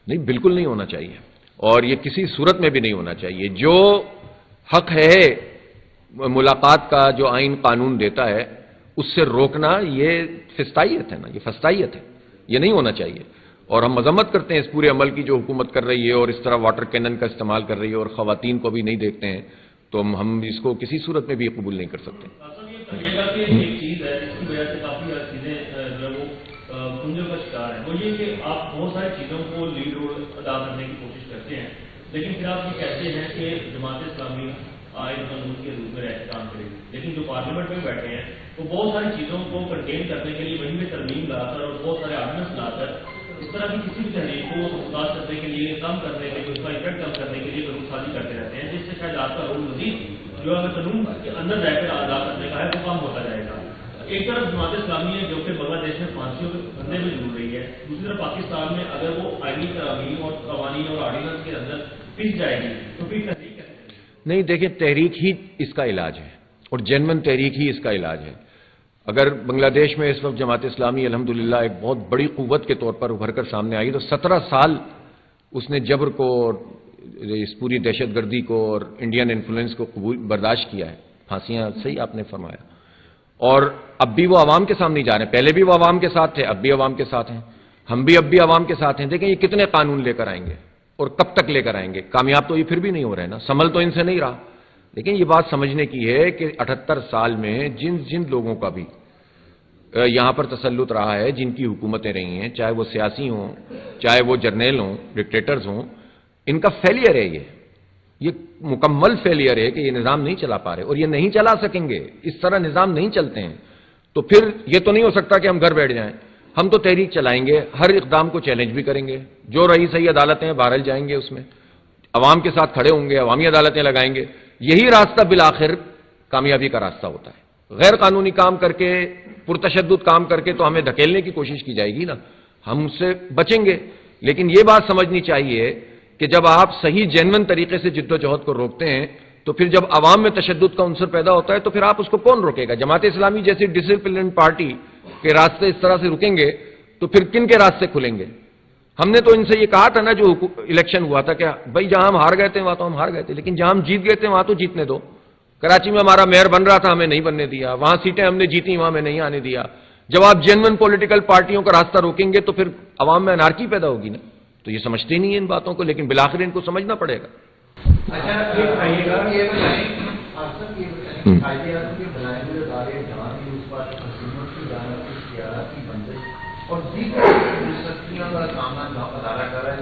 نہیں، بالکل نہیں ہونا چاہیے، اور یہ کسی صورت میں بھی نہیں ہونا چاہیے۔ جو حق ہے ملاقات کا، جو آئین قانون دیتا ہے، اس سے روکنا یہ فسطائیت ہے نا، یہ فسطائیت ہے، یہ نہیں ہونا چاہیے۔ اور ہم مذمت کرتے ہیں اس پورے عمل کی جو حکومت کر رہی ہے، اور اس طرح واٹر کینن کا استعمال کر رہی ہے، اور خواتین کو بھی نہیں دیکھتے ہیں، تو ہم اس کو کسی صورت میں بھی قبول نہیں کر سکتے۔ ایک چیز ہے جس کی وجہ سے کافی چیزیں جو ہے وہ کنجوں کا شکار ہیں، وہ یہ کہ آپ بہت ساری چیزوں کو لیڈ رول ادا کرنے کی کوشش کرتے ہیں، لیکن پھر آپ یہ کہتے ہیں کہ جماعت اسلامی آئین قانون کے روپ میں کام کرے گی، لیکن جو پارلیمنٹ میں بیٹھے ہیں وہ بہت ساری چیزوں کو کنٹین کرنے کے لیے وہیں میں ترمیم لا کر اور بہت سارے آرڈیننس لا کر اس طرح کی کسی بھی تحریک کو مختص کرنے کے لیے، کم کرنے کے لیے، اس کا افیکٹ کم کرنے کے لیے قانون سازی کرتے رہتے ہیں، جس سے شاید آپ کا رول مزید جو اگر قانون کے اندر رہ کر ادا کرنے کا ہے وہ کم ہوتا جائے گا۔ ایک طرف جماعت اسلامی ہے جو کہ بنگلہ دیش میں پھانسیوں کے بندے میں ڈھونڈ رہی ہے، دوسری طرف پاکستان میں اگر وہ آئینی ترامیم اور قوانین اور آرڈیننس کے اندر پس جائے گی تو پھر تحریک نہیں، دیکھیں، تحریک ہی اس کا علاج ہے، اور جینون تحریک ہی اس کا علاج ہے۔ اگر بنگلہ دیش میں اس وقت جماعت اسلامی الحمدللہ ایک بہت بڑی قوت کے طور پر ابھر کر سامنے آئی، تو 17 سال اس نے جبر کو اور اس پوری دہشت گردی کو اور انڈین انفلوئنس کو برداشت کیا ہے، پھانسیاں، صحیح آپ نے فرمایا، اور اب بھی وہ عوام کے سامنے جا رہے ہیں۔ پہلے بھی وہ عوام کے ساتھ تھے، اب بھی عوام کے ساتھ ہیں، ہم بھی اب بھی عوام کے ساتھ ہیں۔ دیکھیں یہ کتنے قانون لے کر آئیں گے اور کب تک لے کر آئیں گے؟ کامیاب تو یہ پھر بھی نہیں ہو رہے نا، سنبھل تو ان سے نہیں رہا۔ لیکن یہ بات سمجھنے کی ہے کہ 78 سال میں جن لوگوں کا بھی یہاں پر تسلط رہا ہے، جن کی حکومتیں رہی ہیں، چاہے وہ سیاسی ہوں، چاہے وہ جرنیل ہوں، ڈکٹیٹرز ہوں، ان کا فیلئر ہے یہ مکمل فیلئر ہے کہ یہ نظام نہیں چلا پا رہے، اور یہ نہیں چلا سکیں گے، اس طرح نظام نہیں چلتے ہیں۔ تو پھر یہ تو نہیں ہو سکتا کہ ہم گھر بیٹھ جائیں، ہم تو تحریک چلائیں گے، ہر اقدام کو چیلنج بھی کریں گے، جو رہی صحیح عدالتیں بہرحال جائیں گے، اس میں عوام کے ساتھ کھڑے ہوں گے، عوامی عدالتیں لگائیں گے۔ یہی راستہ بالآخر کامیابی کا راستہ ہوتا ہے۔ غیر قانونی کام کر کے، پرتشدد کام کر کے تو ہمیں دھکیلنے کی کوشش کی جائے گی نا، ہم اس سے بچیں گے۔ لیکن یہ بات سمجھنی چاہیے کہ جب آپ صحیح جینون طریقے سے جد و جہد کو روکتے ہیں، تو پھر جب عوام میں تشدد کا عنصر پیدا ہوتا ہے تو پھر آپ اس کو کون روکے گا؟ جماعت اسلامی جیسی ڈسپلن پارٹی کے راستے اس طرح سے رکیں گے تو پھر کن کے راستے کھلیں گے؟ ہم نے تو ان سے یہ کہا تھا نا، جو الیکشن ہوا تھا، کہ بھائی جہاں ہم ہار گئے تھے وہاں تو ہم ہار گئے تھے، لیکن جہاں ہم جیت گئے تھے وہاں تو جیتنے دو۔ کراچی میں ہمارا میئر بن رہا تھا، ہمیں نہیں بننے دیا، وہاں سیٹیں ہم نے جیتی، وہاں ہمیں نہیں آنے دیا۔ جب آپ جینون پولیٹیکل پارٹیوں کا راستہ روکیں گے تو پھر عوام میں انارکی پیدا ہوگی نا۔ تو یہ سمجھتے ہی نہیں ہیں ان باتوں کو، لیکن بالآخر ان کو سمجھنا پڑے گا۔ اچھا، یہ بتائیے گا، یہ بتائیں آپ سب، یہ بتائیں قائد اعظم کے بنائے ہوئے ادارے جہاں بھی اس پر حکومت کی جانب سے اختیارات کی بندش اور دیگر سختیوں کا سامنا ادارہ کر رہا ہے۔